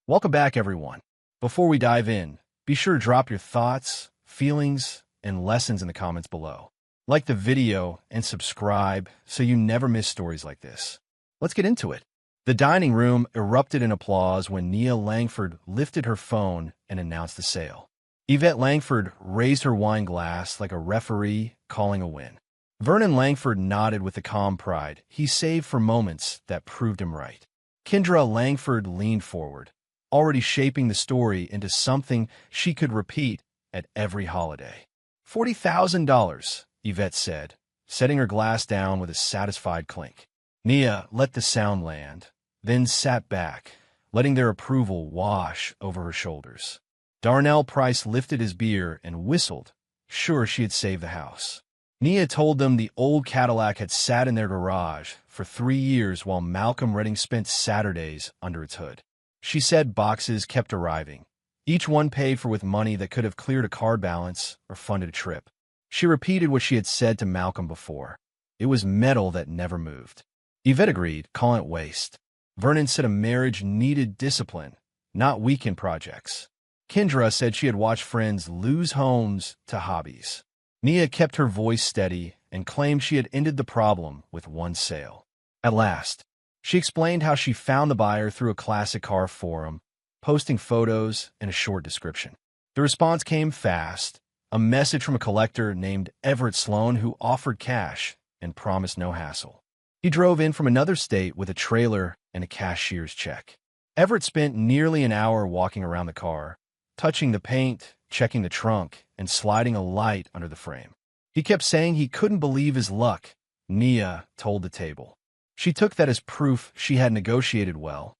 Welcome back, everyone. Before we dive in, be sure to drop your thoughts, feelings, and lessons in the comments below. Like the video and subscribe so you never miss stories like this. Let's get into it. The dining room erupted in applause when Nia Langford lifted her phone and announced the sale. Yvette Langford raised her wine glass like a referee calling a win. Vernon Langford nodded with the calm pride he saved for moments that proved him right. Kendra Langford leaned forward, already shaping the story into something she could repeat at every holiday. $40,000, Yvette said, setting her glass down with a satisfied clink. Nia let the sound land, then sat back, letting their approval wash over her shoulders. Darnell Price lifted his beer and whistled, sure she had saved the house. Nia told them the old Cadillac had sat in their garage for 3 years while Malcolm Redding spent Saturdays under its hood. She said boxes kept arriving, each one paid for with money that could have cleared a card balance or funded a trip. She repeated what she had said to Malcolm before. It was metal that never moved. Yvette agreed, calling it waste. Vernon said a marriage needed discipline, not weekend projects. Kendra said she had watched friends lose homes to hobbies. Nia kept her voice steady and claimed she had ended the problem with one sale. At last, she explained how she found the buyer through a classic car forum, posting photos and a short description. The response came fast, a message from a collector named Everett Sloan who offered cash and promised no hassle. He drove in from another state with a trailer and a cashier's check. Everett spent nearly an hour walking around the car, touching the paint, checking the trunk, and sliding a light under the frame. He kept saying he couldn't believe his luck, Nia told the table. She took that as proof she had negotiated well,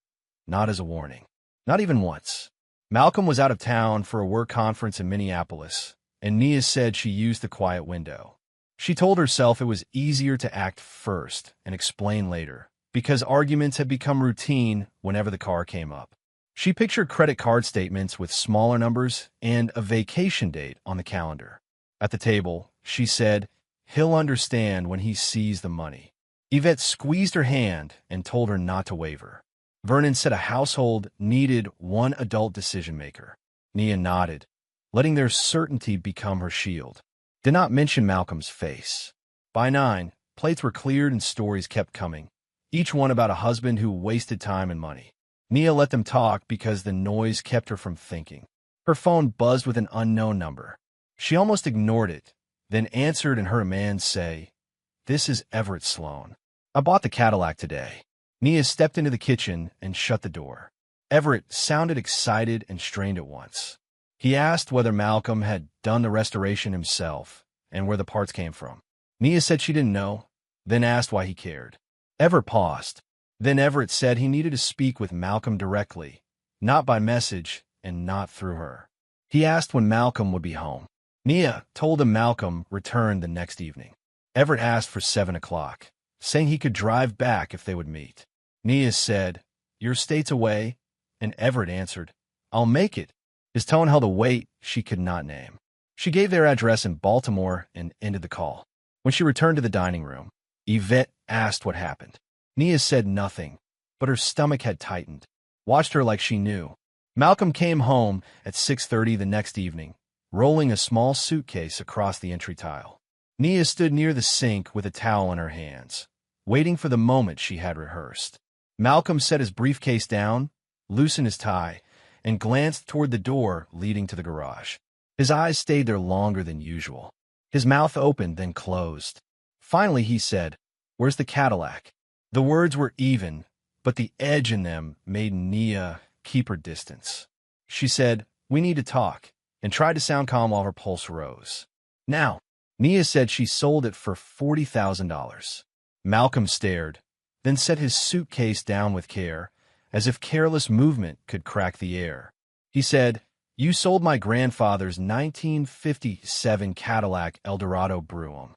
not as a warning. Not even once. Malcolm was out of town for a work conference in Minneapolis, and Nia said she used the quiet window. She told herself it was easier to act first and explain later, because arguments had become routine whenever the car came up. She pictured credit card statements with smaller numbers and a vacation date on the calendar. At the table, she said, "He'll understand when he sees the money." Yvette squeezed her hand and told her not to waver. Vernon said a household needed one adult decision-maker. Nia nodded, letting their certainty become her shield. Did not mention Malcolm's face. By 9, plates were cleared and stories kept coming, each one about a husband who wasted time and money. Nia let them talk because the noise kept her from thinking. Her phone buzzed with an unknown number. She almost ignored it, then answered and heard a man say, "This is Everett Sloan. I bought the Cadillac today." Nia stepped into the kitchen and shut the door. Everett sounded excited and strained at once. He asked whether Malcolm had done the restoration himself and where the parts came from. Nia said she didn't know, then asked why he cared. Everett paused. Then Everett said he needed to speak with Malcolm directly, not by message and not through her. He asked when Malcolm would be home. Nia told him Malcolm returned the next evening. Everett asked for 7 o'clock, saying he could drive back if they would meet. Nia said, "Your state's away," and Everett answered, "I'll make it." His tone held a weight she could not name. She gave their address in Baltimore and ended the call. When she returned to the dining room, Yvette asked what happened. Nia said nothing, but her stomach had tightened. Watched her like she knew. Malcolm came home at 6:30 the next evening, rolling a small suitcase across the entry tile. Nia stood near the sink with a towel in her hands, waiting for the moment she had rehearsed. Malcolm set his briefcase down, loosened his tie, and glanced toward the door leading to the garage. His eyes stayed there longer than usual. His mouth opened, then closed. Finally, he said, "Where's the Cadillac?" The words were even, but the edge in them made Nia keep her distance. She said, "We need to talk," and tried to sound calm while her pulse rose. "Now," Nia said she sold it for $40,000. Malcolm stared, then set his suitcase down with care, as if careless movement could crack the air. He said, "You sold my grandfather's 1957 Cadillac Eldorado Brougham."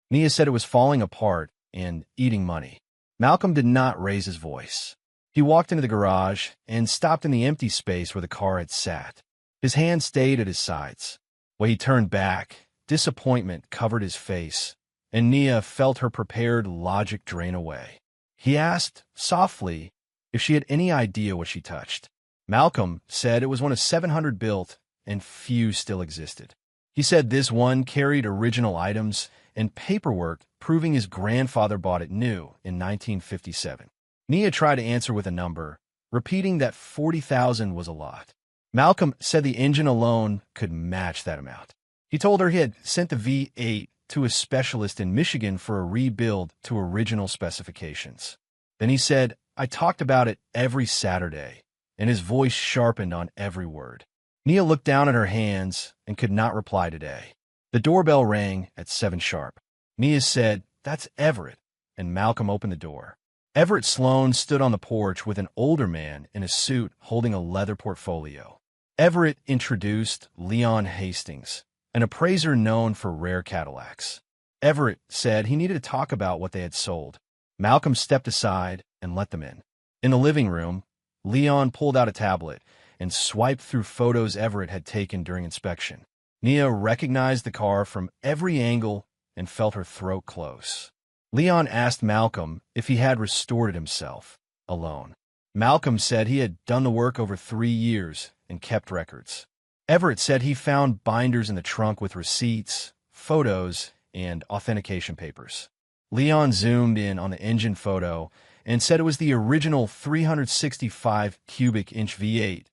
Nia said it was falling apart and eating money. Malcolm did not raise his voice. He walked into the garage and stopped in the empty space where the car had sat. His hand stayed at his sides. When he turned back, disappointment covered his face, and Nia felt her prepared logic drain away. He asked, softly, if she had any idea what she touched. Malcolm said it was one of 700 built, and few still existed. He said this one carried original items and paperwork proving his grandfather bought it new in 1957. Nia tried to answer with a number, repeating that 40,000 was a lot. Malcolm said the engine alone could match that amount. He told her he had sent the V8 to a specialist in Michigan for a rebuild to original specifications. Then he said, "I talked about it every Saturday," and his voice sharpened on every word. Nia looked down at her hands and could not reply today. The doorbell rang at 7 sharp. Nia said, "That's Everett," and Malcolm opened the door. Everett Sloan stood on the porch with an older man in a suit holding a leather portfolio. Everett introduced Leon Hastings, an appraiser known for rare Cadillacs. Everett said he needed to talk about what they had sold. Malcolm stepped aside and let them in. In the living room, Leon pulled out a tablet and swiped through photos Everett had taken during inspection. Nia recognized the car from every angle and felt her throat close. Leon asked Malcolm if he had restored it himself, alone. Malcolm said he had done the work over 3 years and kept records. Everett said he found binders in the trunk with receipts, photos, and authentication papers. Leon zoomed in on the engine photo and said it was the original 365 cubic inch V8,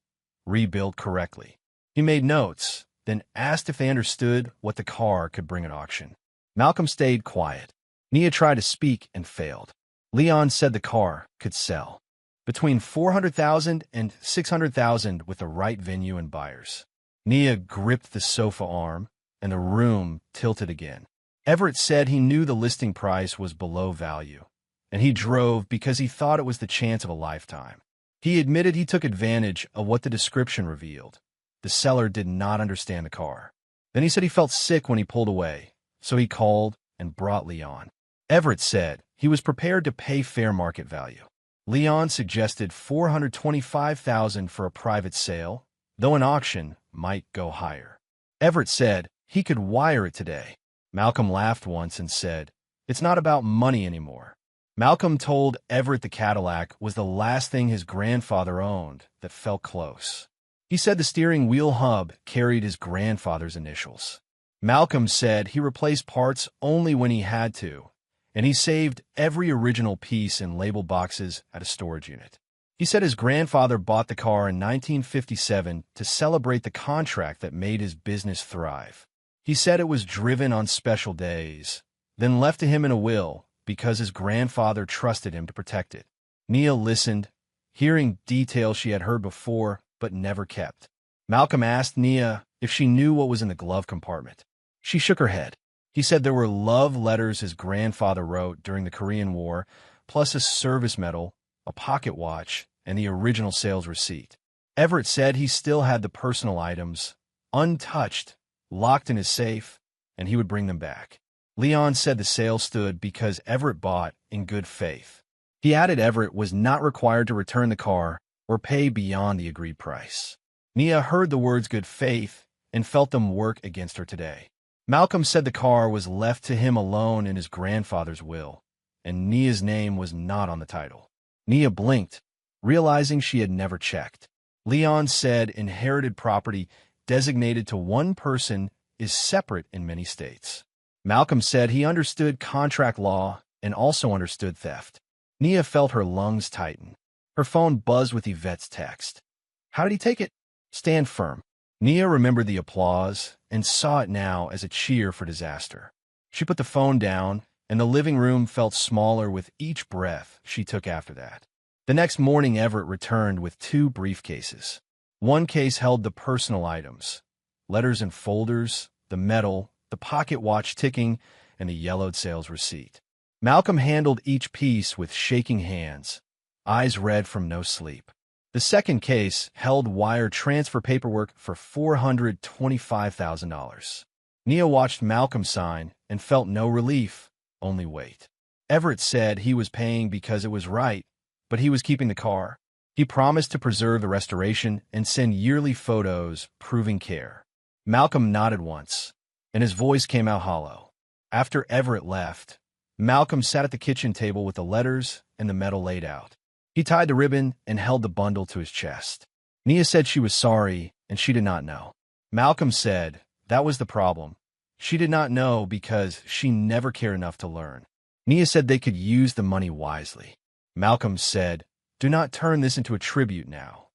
rebuilt correctly. He made notes, then asked if they understood what the car could bring at auction. Malcolm stayed quiet. Nia tried to speak and failed. Leon said the car could sell between 400,000 and 600,000 with the right venue and buyers. Nia gripped the sofa arm, and the room tilted again. Everett said he knew the listing price was below value, and he drove because he thought it was the chance of a lifetime. He admitted he took advantage of what the description revealed. The seller did not understand the car. Then he said he felt sick when he pulled away, so he called and brought Leon. Everett said he was prepared to pay fair market value. Leon suggested $425,000 for a private sale, though an auction might go higher. Everett said he could wire it today. Malcolm laughed once and said, "It's not about money anymore." Malcolm told Everett the Cadillac was the last thing his grandfather owned that felt close. He said the steering wheel hub carried his grandfather's initials. Malcolm said he replaced parts only when he had to, and he saved every original piece in label boxes at a storage unit. He said his grandfather bought the car in 1957 to celebrate the contract that made his business thrive. He said it was driven on special days, then left to him in a will because his grandfather trusted him to protect it. Nia listened, hearing details she had heard before but never kept. Malcolm asked Nia if she knew what was in the glove compartment. She shook her head. He said there were love letters his grandfather wrote during the Korean War, plus a service medal, a pocket watch, and the original sales receipt. Everett said he still had the personal items, untouched, locked in his safe, and he would bring them back. Leon said the sale stood because Everett bought in good faith. He added Everett was not required to return the car or pay beyond the agreed price. Nia heard the words good faith and felt them work against her today. Malcolm said the car was left to him alone in his grandfather's will, and Nia's name was not on the title. Nia blinked, realizing she had never checked. Leon said inherited property designated to one person is separate in many states. Malcolm said he understood contract law and also understood theft. Nia felt her lungs tighten. Her phone buzzed with Yvette's text. How did he take it? Stand firm. Nia remembered the applause and saw it now as a cheer for disaster. She put the phone down, and the living room felt smaller with each breath she took after that. The next morning, Everett returned with 2 briefcases. One case held the personal items, letters and folders, the medal, the pocket watch ticking, and the yellowed sales receipt. Malcolm handled each piece with shaking hands, eyes red from no sleep. The second case held wire transfer paperwork for $425,000. Nia watched Malcolm sign and felt no relief, only weight. Everett said he was paying because it was right, but he was keeping the car. He promised to preserve the restoration and send yearly photos proving care. Malcolm nodded once, and his voice came out hollow. After Everett left, Malcolm sat at the kitchen table with the letters and the medal laid out. He tied the ribbon and held the bundle to his chest. Nia said she was sorry and she did not know. Malcolm said that was the problem. She did not know because she never cared enough to learn. Nia said they could use the money wisely. Malcolm said, do not turn this into a tribute now.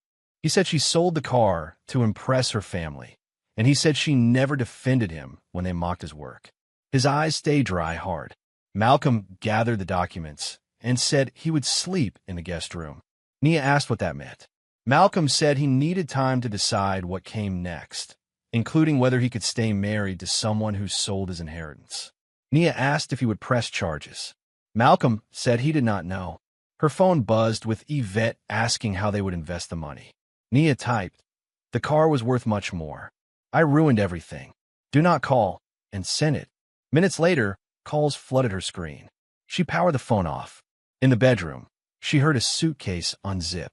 He said she sold the car to impress her family, and he said she never defended him when they mocked his work. His eyes stayed dry hard. Malcolm gathered the documents and said he would sleep in the guest room. Nia asked what that meant. Malcolm said he needed time to decide what came next, including whether he could stay married to someone who sold his inheritance. Nia asked if he would press charges. Malcolm said he did not know. Her phone buzzed with Yvette asking how they would invest the money. Nia typed, the car was worth much more. I ruined everything. Do not call, and sent it. Minutes later, calls flooded her screen. She powered the phone off. In the bedroom, she heard a suitcase unzip.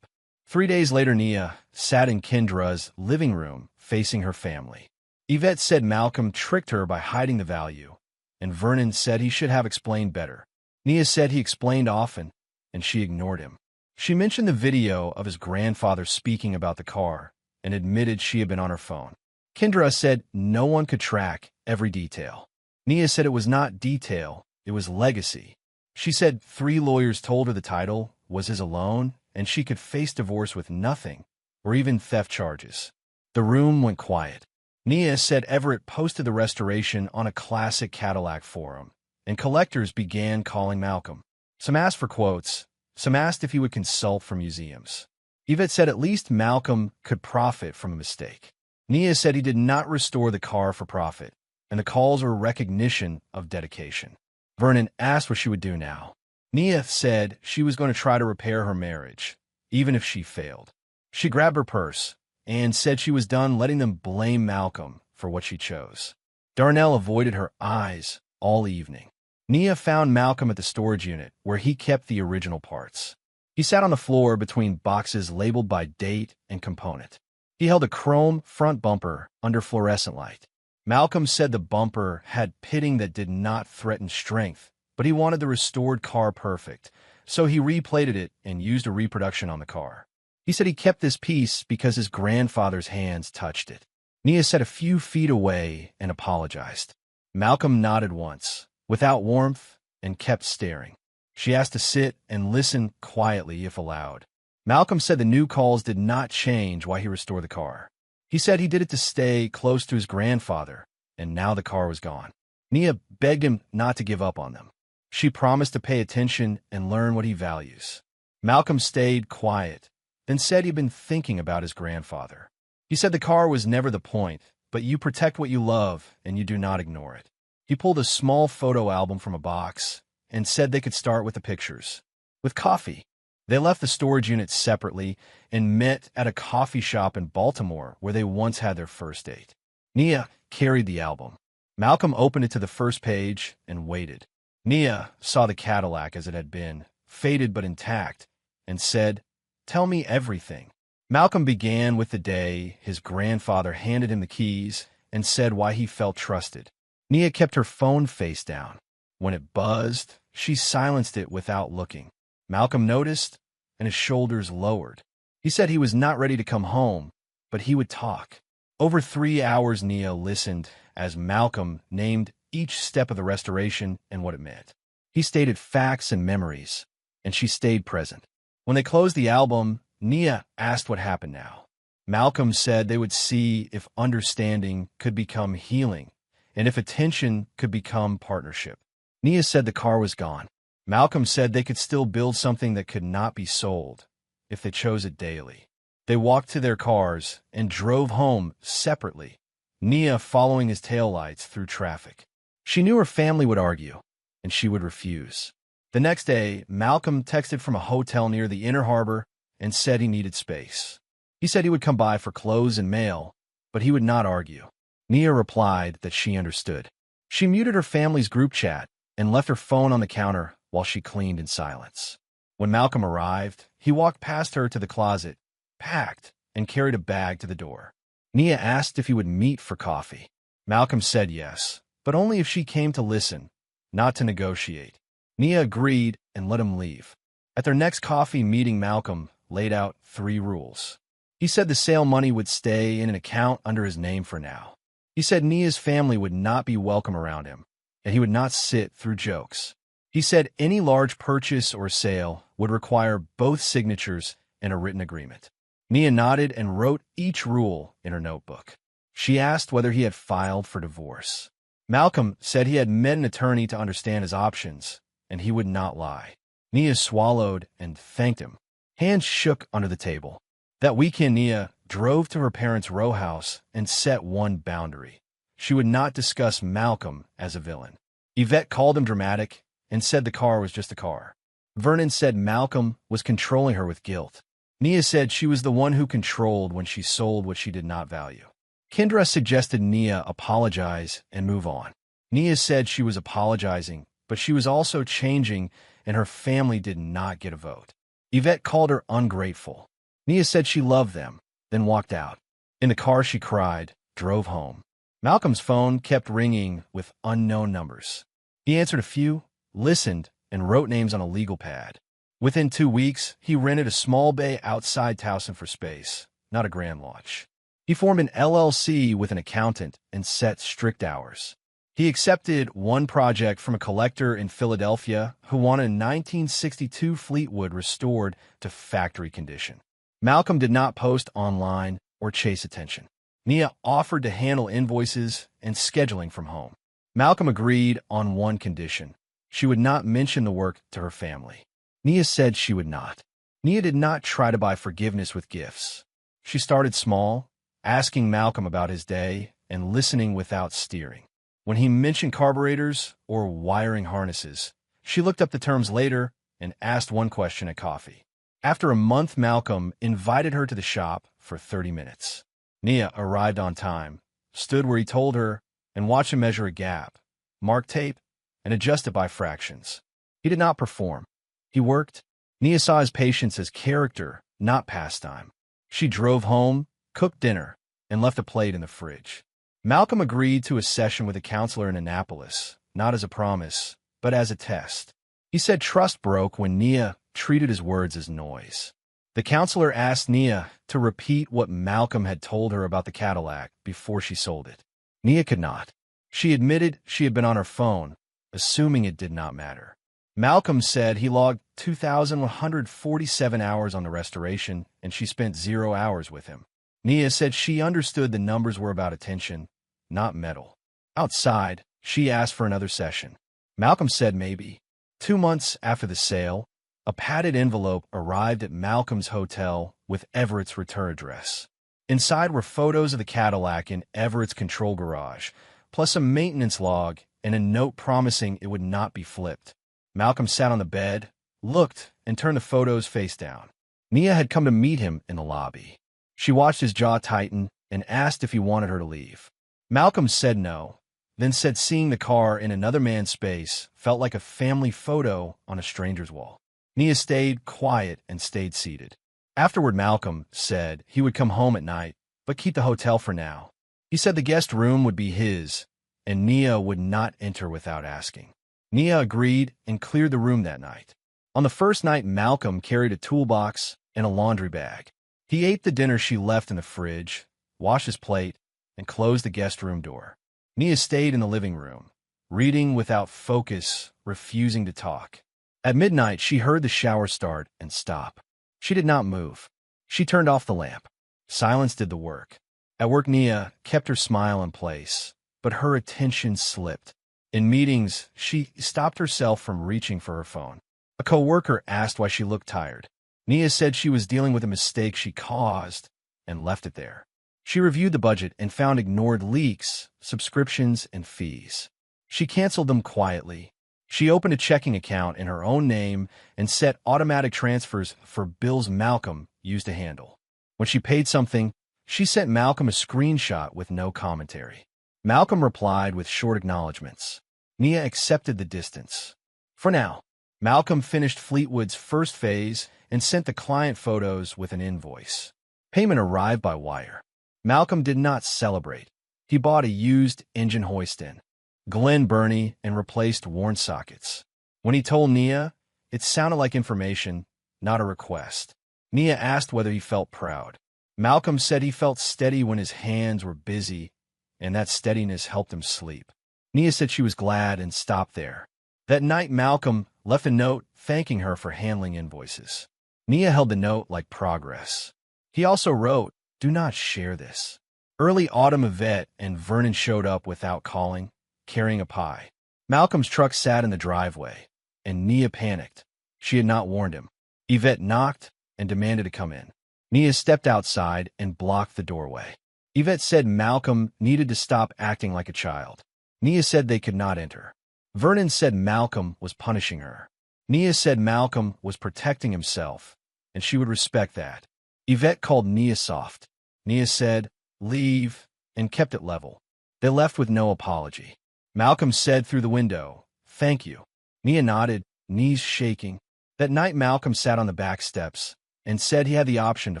3 days later, Nia sat in Kendra's living room facing her family. Yvette said Malcolm tricked her by hiding the value, and Vernon said he should have explained better. Nia said he explained often, and she ignored him. She mentioned the video of his grandfather speaking about the car and admitted she had been on her phone. Kendra said no one could track every detail. Nia said it was not detail, it was legacy. She said 3 lawyers told her the title was his alone and she could face divorce with nothing or even theft charges. The room went quiet. Nia said Everett posted the restoration on a classic Cadillac forum, and collectors began calling Malcolm. Some asked for quotes, some asked if he would consult for museums. Yvette said at least Malcolm could profit from a mistake. Nia said he did not restore the car for profit, and the calls were recognition of dedication. Vernon asked what she would do now. Nia said she was going to try to repair her marriage, even if she failed. She grabbed her purse and said she was done letting them blame Malcolm for what she chose. Darnell avoided her eyes all evening. Nia found Malcolm at the storage unit where he kept the original parts. He sat on the floor between boxes labeled by date and component. He held a chrome front bumper under fluorescent light. Malcolm said the bumper had pitting that did not threaten strength, but he wanted the restored car perfect, so he replated it and used a reproduction on the car. He said he kept this piece because his grandfather's hands touched it. Nia sat a few feet away and apologized. Malcolm nodded once, without warmth, and kept staring. She asked to sit and listen quietly if allowed. Malcolm said the new calls did not change why he restored the car. He said he did it to stay close to his grandfather, and now the car was gone. Nia begged him not to give up on them. She promised to pay attention and learn what he values. Malcolm stayed quiet, then said he'd been thinking about his grandfather. He said the car was never the point, but you protect what you love and you do not ignore it. He pulled a small photo album from a box and said they could start with the pictures. With coffee. They left the storage unit separately and met at a coffee shop in Baltimore where they once had their first date. Nia carried the album. Malcolm opened it to the first page and waited. Nia saw the Cadillac as it had been, faded but intact, and said, "Tell me everything." Malcolm began with the day his grandfather handed him the keys and said why he felt trusted. Nia kept her phone face down. When it buzzed, she silenced it without looking. Malcolm noticed, and his shoulders lowered. He said he was not ready to come home, but he would talk. Over 3 hours, Nia listened as Malcolm named each step of the restoration and what it meant. He stated facts and memories, and she stayed present. When they closed the album, Nia asked what happened now. Malcolm said they would see if understanding could become healing, and if attention could become partnership. Nia said the car was gone. Malcolm said they could still build something that could not be sold, if they chose it daily. They walked to their cars and drove home separately, Nia following his taillights through traffic. She knew her family would argue, and she would refuse. The next day, Malcolm texted from a hotel near the Inner Harbor and said he needed space. He said he would come by for clothes and mail, but he would not argue. Nia replied that she understood. She muted her family's group chat and left her phone on the counter while she cleaned in silence. When Malcolm arrived, he walked past her to the closet, packed, and carried a bag to the door. Nia asked if he would meet for coffee. Malcolm said yes, but only if she came to listen, not to negotiate. Nia agreed and let him leave. At their next coffee meeting, Malcolm laid out 3 rules. He said the sale money would stay in an account under his name for now. He said Nia's family would not be welcome around him, and he would not sit through jokes. He said any large purchase or sale would require both signatures and a written agreement. Nia nodded and wrote each rule in her notebook. She asked whether he had filed for divorce. Malcolm said he had met an attorney to understand his options, and he would not lie. Nia swallowed and thanked him. Hands shook under the table. That weekend, Nia drove to her parents' row house and set one boundary. She would not discuss Malcolm as a villain. Yvette called him dramatic and said the car was just a car. Vernon said Malcolm was controlling her with guilt. Nia said she was the one who controlled when she sold what she did not value. Kendra suggested Nia apologize and move on. Nia said she was apologizing, but she was also changing, and her family did not get a vote. Yvette called her ungrateful. Nia said she loved them, then walked out. In the car, she cried, drove home. Malcolm's phone kept ringing with unknown numbers. He answered a few, listened, and wrote names on a legal pad. Within 2 weeks, he rented a small bay outside Towson for space, not a grand launch. He formed an LLC with an accountant and set strict hours. He accepted one project from a collector in Philadelphia who wanted a 1962 Fleetwood restored to factory condition. Malcolm did not post online or chase attention. Nia offered to handle invoices and scheduling from home. Malcolm agreed on one condition. She would not mention the work to her family. Nia said she would not. Nia did not try to buy forgiveness with gifts. She started small, asking Malcolm about his day and listening without steering. When he mentioned carburetors or wiring harnesses, she looked up the terms later and asked one question at coffee. After a month, Malcolm invited her to the shop for 30 minutes. Nia arrived on time, stood where he told her, and watched him measure a gap, mark tape, and adjust it by fractions. He did not perform. He worked. Nia saw his patience as character, not pastime. She drove home, cooked dinner, and left a plate in the fridge. Malcolm agreed to a session with a counselor in Annapolis, not as a promise, but as a test. He said trust broke when Nia treated his words as noise. The counselor asked Nia to repeat what Malcolm had told her about the Cadillac before she sold it. Nia could not. She admitted she had been on her phone, assuming it did not matter. Malcolm said he logged 2,147 hours on the restoration, and she spent 0 hours with him. Nia said she understood the numbers were about attention, not metal. Outside, she asked for another session. Malcolm said maybe. 2 months after the sale, a padded envelope arrived at Malcolm's hotel with Everett's return address. Inside were photos of the Cadillac in Everett's control garage, plus a maintenance log and a note promising it would not be flipped. Malcolm sat on the bed, looked, and turned the photos face down. Nia had come to meet him in the lobby. She watched his jaw tighten and asked if he wanted her to leave. Malcolm said no, then said seeing the car in another man's space felt like a family photo on a stranger's wall. Nia stayed quiet and stayed seated. Afterward, Malcolm said he would come home at night, but keep the hotel for now. He said the guest room would be his, and Nia would not enter without asking. Nia agreed and cleared the room that night. On the first night, Malcolm carried a toolbox and a laundry bag. He ate the dinner she left in the fridge, washed his plate, and closed the guest room door. Nia stayed in the living room, reading without focus, refusing to talk. At midnight, she heard the shower start and stop. She did not move. She turned off the lamp. Silence did the work. At work, Nia kept her smile in place, but her attention slipped. In meetings, she stopped herself from reaching for her phone. A coworker asked why she looked tired. Nia said she was dealing with a mistake she caused and left it there. She reviewed the budget and found ignored leaks, subscriptions, and fees. She canceled them quietly. She opened a checking account in her own name and set automatic transfers for bills Malcolm used to handle. When she paid something, she sent Malcolm a screenshot with no commentary. Malcolm replied with short acknowledgments. Nia accepted the distance. For now, Malcolm finished Fleetwood's first phase and sent the client photos with an invoice. Payment arrived by wire. Malcolm did not celebrate. He bought a used engine hoist-in, Glen Burnie, and replaced worn sockets. When he told Nia, it sounded like information, not a request. Nia asked whether he felt proud. Malcolm said he felt steady when his hands were busy, and that steadiness helped him sleep. Nia said she was glad and stopped there. That night, Malcolm left a note thanking her for handling invoices. Nia held the note like progress. He also wrote, "Do not share this." Early autumn, Yvette and Vernon showed up without calling, carrying a pie. Malcolm's truck sat in the driveway, and Nia panicked. She had not warned him. Yvette knocked and demanded to come in. Nia stepped outside and blocked the doorway. Yvette said Malcolm needed to stop acting like a child. Nia said they could not enter. Vernon said Malcolm was punishing her. Nia said Malcolm was protecting himself, and she would respect that. Yvette called Nia soft. Nia said, "Leave," and kept it level. They left with no apology. Malcolm said through the window, "Thank you." Nia nodded, knees shaking. That night, Malcolm sat on the back steps and said he had the option to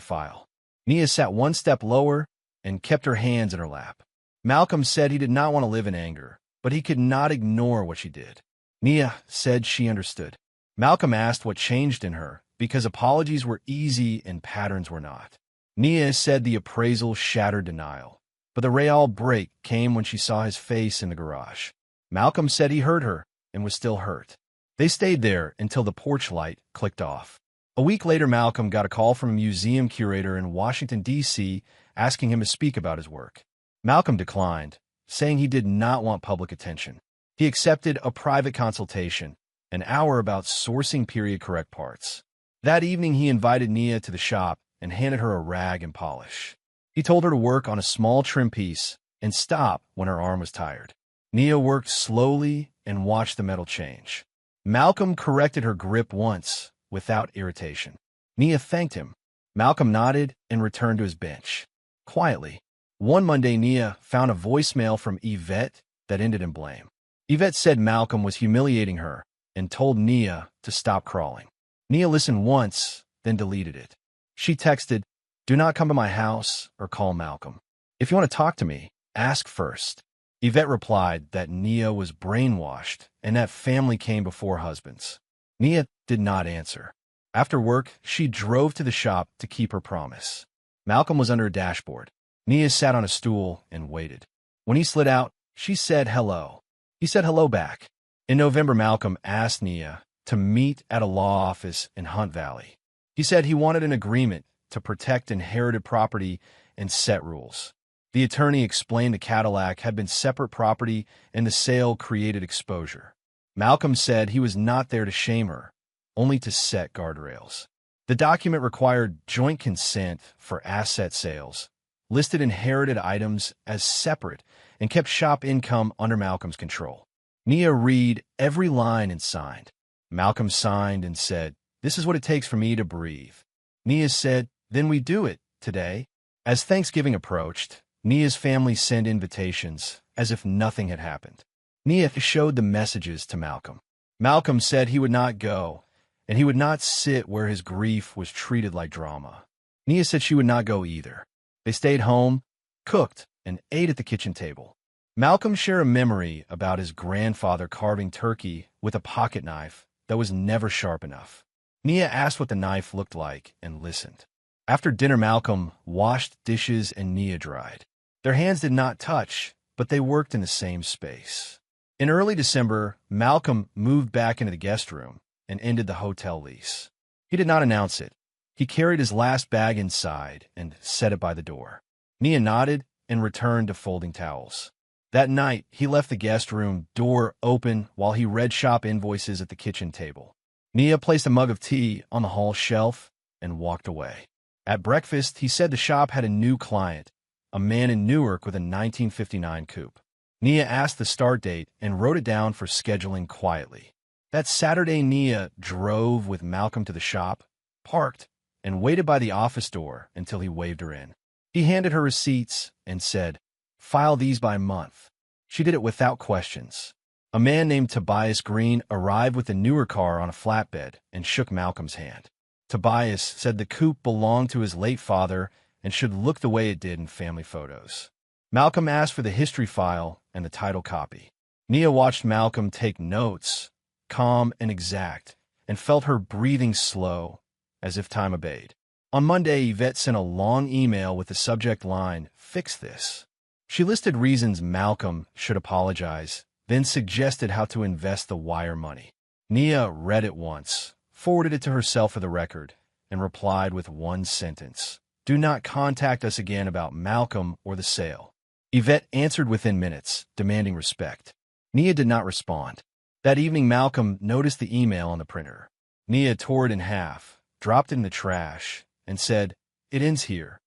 file. Nia sat one step lower and kept her hands in her lap. Malcolm said he did not want to live in anger, but he could not ignore what she did. Nia said she understood. Malcolm asked what changed in her, because apologies were easy and patterns were not. Nia said the appraisal shattered denial, but the real break came when she saw his face in the garage. Malcolm said he heard her and was still hurt. They stayed there until the porch light clicked off. A week later, Malcolm got a call from a museum curator in Washington, D.C., asking him to speak about his work. Malcolm declined, saying he did not want public attention. He accepted a private consultation, an hour about sourcing period-correct parts. That evening, he invited Nia to the shop and handed her a rag and polish. He told her to work on a small trim piece and stop when her arm was tired. Nia worked slowly and watched the metal change. Malcolm corrected her grip once, without irritation. Nia thanked him. Malcolm nodded and returned to his bench. Quietly, one Monday, Nia found a voicemail from Yvette that ended in blame. Yvette said Malcolm was humiliating her and told Nia to stop crawling. Nia listened once, then deleted it. She texted, "Do not come to my house or call Malcolm. If you want to talk to me, ask first." Yvette replied that Nia was brainwashed and that family came before husbands. Nia did not answer. After work, she drove to the shop to keep her promise. Malcolm was under a dashboard. Nia sat on a stool and waited. When he slid out, she said hello. He said hello back. In November, Malcolm asked Nia to meet at a law office in Hunt Valley. He said he wanted an agreement to protect inherited property and set rules. The attorney explained the Cadillac had been separate property and the sale created exposure. Malcolm said he was not there to shame her, only to set guardrails. The document required joint consent for asset sales, listed inherited items as separate, and kept shop income under Malcolm's control. Nia read every line and signed. Malcolm signed and said, "This is what it takes for me to breathe." Nia said, "Then we do it today." As Thanksgiving approached, Nia's family sent invitations as if nothing had happened. Nia showed the messages to Malcolm. Malcolm said he would not go, and he would not sit where his grief was treated like drama. Nia said she would not go either. They stayed home, cooked, and ate at the kitchen table. Malcolm shared a memory about his grandfather carving turkey with a pocket knife that was never sharp enough. Nia asked what the knife looked like and listened. After dinner, Malcolm washed dishes and Nia dried. Their hands did not touch, but they worked in the same space. In early December, Malcolm moved back into the guest room and ended the hotel lease. He did not announce it. He carried his last bag inside and set it by the door. Nia nodded and returned to folding towels. That night, he left the guest room door open while he read shop invoices at the kitchen table. Nia placed a mug of tea on the hall shelf and walked away. At breakfast, he said the shop had a new client, a man in Newark with a 1959 coupe. Nia asked the start date and wrote it down for scheduling quietly. That Saturday, Nia drove with Malcolm to the shop, parked, and waited by the office door until he waved her in. He handed her receipts and said, "File these by month." She did it without questions. A man named Tobias Green arrived with the newer car on a flatbed and shook Malcolm's hand. Tobias said the coupe belonged to his late father and should look the way it did in family photos. Malcolm asked for the history file and the title copy. Nia watched Malcolm take notes, calm and exact, and felt her breathing slow, as if time obeyed. On Monday, Yvette sent a long email with the subject line, "Fix this." She listed reasons Malcolm should apologize, then suggested how to invest the wire money. Nia read it once, forwarded it to herself for the record, and replied with one sentence, "Do not contact us again about Malcolm or the sale." Yvette answered within minutes, demanding respect. Nia did not respond. That evening, Malcolm noticed the email on the printer. Nia tore it in half, dropped it in the trash, and said, "It ends here."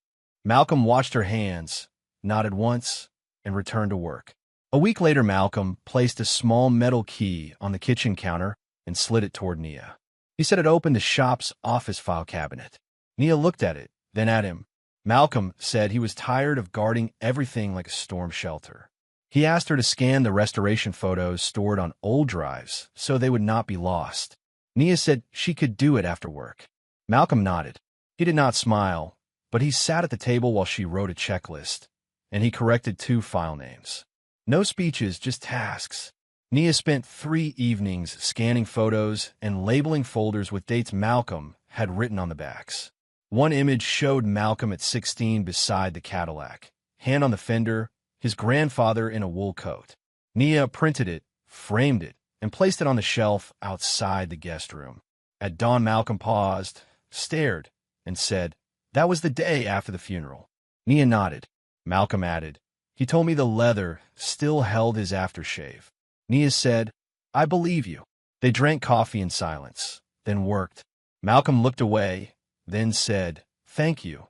Malcolm watched her hands, nodded once, and returned to work. A week later, Malcolm placed a small metal key on the kitchen counter and slid it toward Nia. He said it opened the shop's office file cabinet. Nia looked at it, then at him. Malcolm said he was tired of guarding everything like a storm shelter. He asked her to scan the restoration photos stored on old drives so they would not be lost. Nia said she could do it after work. Malcolm nodded. He did not smile, but he sat at the table while she wrote a checklist, and he corrected 2 file names. No speeches, just tasks. Nia spent 3 evenings scanning photos and labeling folders with dates Malcolm had written on the backs. One image showed Malcolm at 16 beside the Cadillac, hand on the fender, his grandfather in a wool coat. Nia printed it, framed it, and placed it on the shelf outside the guest room. At dawn, Malcolm paused, stared, and said, "That was the day after the funeral." Nia nodded. Malcolm added, "He told me the leather still held his aftershave." Nia said, "I believe you." They drank coffee in silence, then worked. Malcolm looked away, then said, "Thank you,"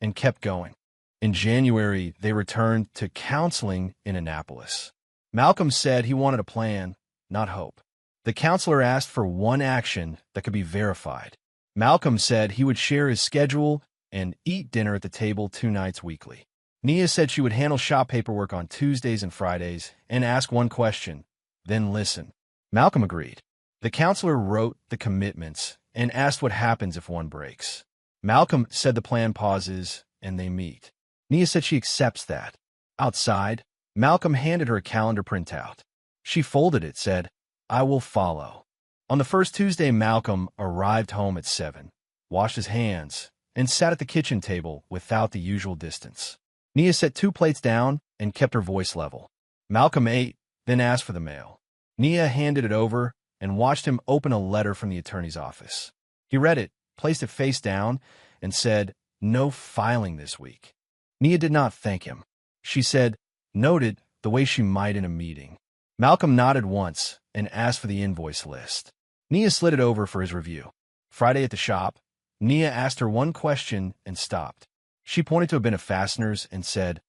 and kept going. In January, they returned to counseling in Annapolis. Malcolm said he wanted a plan, not hope. The counselor asked for one action that could be verified. Malcolm said he would share his schedule and eat dinner at the table 2 nights weekly. Nia said she would handle shop paperwork on Tuesdays and Fridays and ask one question, then listen. Malcolm agreed. The counselor wrote the commitments and asked what happens if one breaks. Malcolm said the plan pauses and they meet. Nia said she accepts that. Outside, Malcolm handed her a calendar printout. She folded it, said, "I will follow." On the first Tuesday, Malcolm arrived home at 7, washed his hands, and sat at the kitchen table without the usual distance. Nia set 2 plates down and kept her voice level. Malcolm ate, then asked for the mail. Nia handed it over and watched him open a letter from the attorney's office. He read it, placed it face down, and said, "No filing this week." Nia did not thank him. She said, "Noted," the way she might in a meeting. Malcolm nodded once and asked for the invoice list. Nia slid it over for his review. Friday at the shop, Nia asked her one question and stopped. She pointed to a bin of fasteners and said,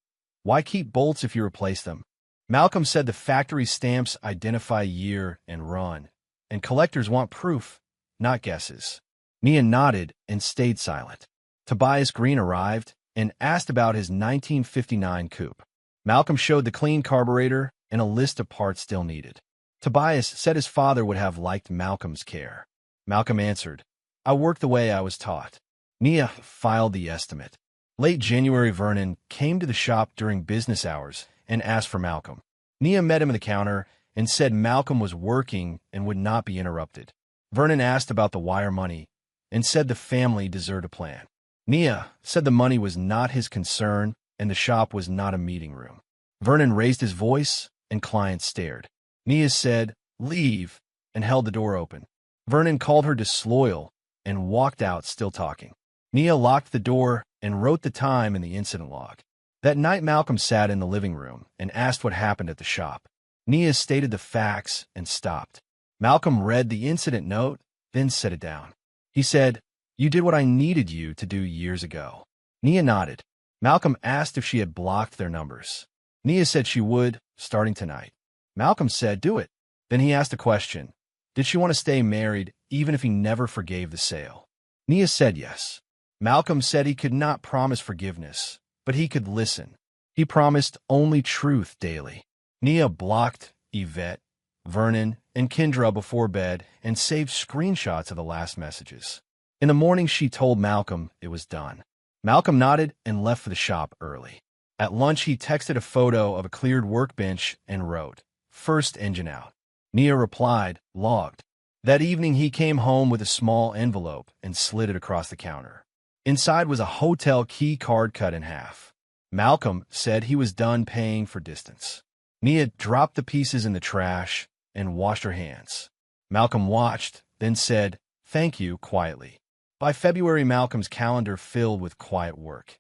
"Why keep bolts if you replace them?" Malcolm said the factory stamps identify year and run, and collectors want proof, not guesses. Nia nodded and stayed silent. Tobias Green arrived and asked about his 1959 coupe. Malcolm showed the clean carburetor and a list of parts still needed. Tobias said his father would have liked Malcolm's care. Malcolm answered, "I worked the way I was taught." Nia filed the estimate. Late January, Vernon came to the shop during business hours and asked for Malcolm. Nia met him at the counter and said Malcolm was working and would not be interrupted. Vernon asked about the wire money and said the family deserved a plan. Nia said the money was not his concern and the shop was not a meeting room. Vernon raised his voice and clients stared. Nia said, "Leave," and held the door open. Vernon called her disloyal and walked out, still talking. Nia locked the door and wrote the time in the incident log. That night, Malcolm sat in the living room and asked what happened at the shop. Nia stated the facts and stopped. Malcolm read the incident note, then set it down. He said, "You did what I needed you to do years ago." Nia nodded. Malcolm asked if she had blocked their numbers. Nia said she would, starting tonight. Malcolm said, "Do it." Then he asked a question. Did she want to stay married even if he never forgave the sale? Nia said yes. Malcolm said he could not promise forgiveness, but he could listen. He promised only truth daily. Nia blocked Yvette, Vernon, and Kendra before bed and saved screenshots of the last messages. In the morning, she told Malcolm it was done. Malcolm nodded and left for the shop early. At lunch, he texted a photo of a cleared workbench and wrote, "First engine out." Nia replied, "Logged." That evening, he came home with a small envelope and slid it across the counter. Inside was a hotel key card cut in half. Malcolm said he was done paying for distance. Nia dropped the pieces in the trash and washed her hands. Malcolm watched, then said, "Thank you," quietly. By February, Malcolm's calendar filled with quiet work.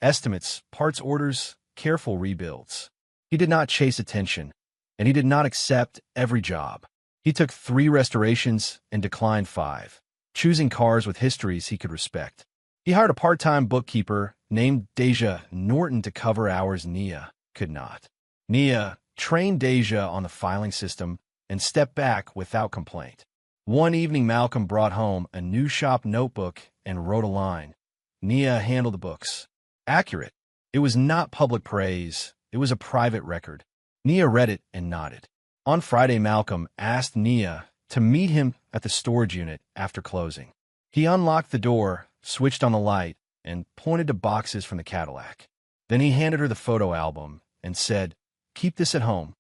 Estimates, parts orders, careful rebuilds. He did not chase attention, and he did not accept every job. He took 3 restorations and declined 5, choosing cars with histories he could respect. He hired a part-time bookkeeper named Deja Norton to cover hours Nia could not. Nia trained Deja on the filing system and stepped back without complaint. One evening, Malcolm brought home a new shop notebook and wrote a line. Nia handled the books. Accurate. It was not public praise. It was a private record. Nia read it and nodded. On Friday, Malcolm asked Nia to meet him at the storage unit after closing. He unlocked the door, switched on the light, and pointed to boxes from the Cadillac. Then he handed her the photo album and said, "Keep this at home."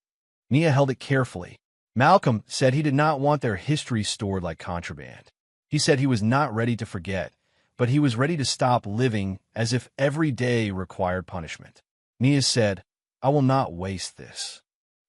Nia held it carefully. Malcolm said he did not want their history stored like contraband. He said he was not ready to forget, but he was ready to stop living as if every day required punishment. Nia said, "I will not waste this."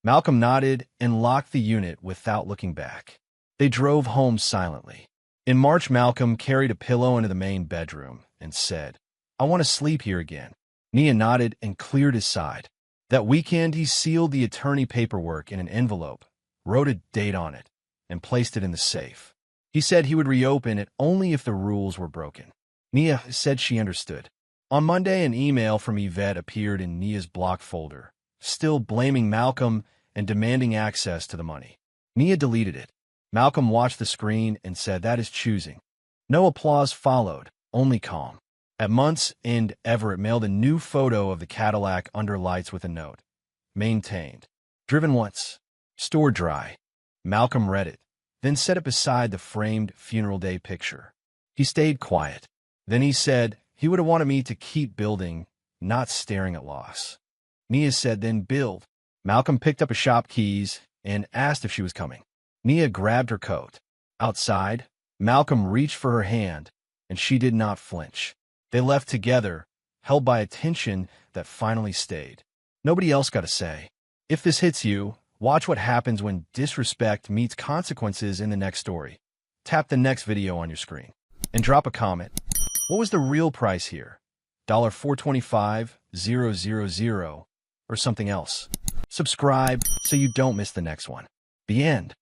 Malcolm nodded and locked the unit without looking back. They drove home silently. In March, Malcolm carried a pillow into the main bedroom and said, "I want to sleep here again." Nia nodded and cleared his side. That weekend, he sealed the attorney paperwork in an envelope, wrote a date on it, and placed it in the safe. He said he would reopen it only if the rules were broken. Nia said she understood. On Monday, an email from Yvette appeared in Nia's blocked folder, still blaming Malcolm and demanding access to the money. Nia deleted it. Malcolm watched the screen and said, "That is choosing." No applause followed, only calm. At month's end, Everett mailed a new photo of the Cadillac under lights with a note. Maintained. Driven once. Stored dry. Malcolm read it, then set it beside the framed funeral day picture. He stayed quiet. Then he said he would have wanted me to keep building, not staring at loss. Nia said, "Then build." Malcolm picked up his shop keys and asked if she was coming. Nia grabbed her coat. Outside, Malcolm reached for her hand, and she did not flinch. They left together, held by a tension that finally stayed. Nobody else got a say. If this hits you, watch what happens when disrespect meets consequences in the next story. Tap the next video on your screen and drop a comment. What was the real price here? $425,000 or something else? Subscribe so you don't miss the next one. The end.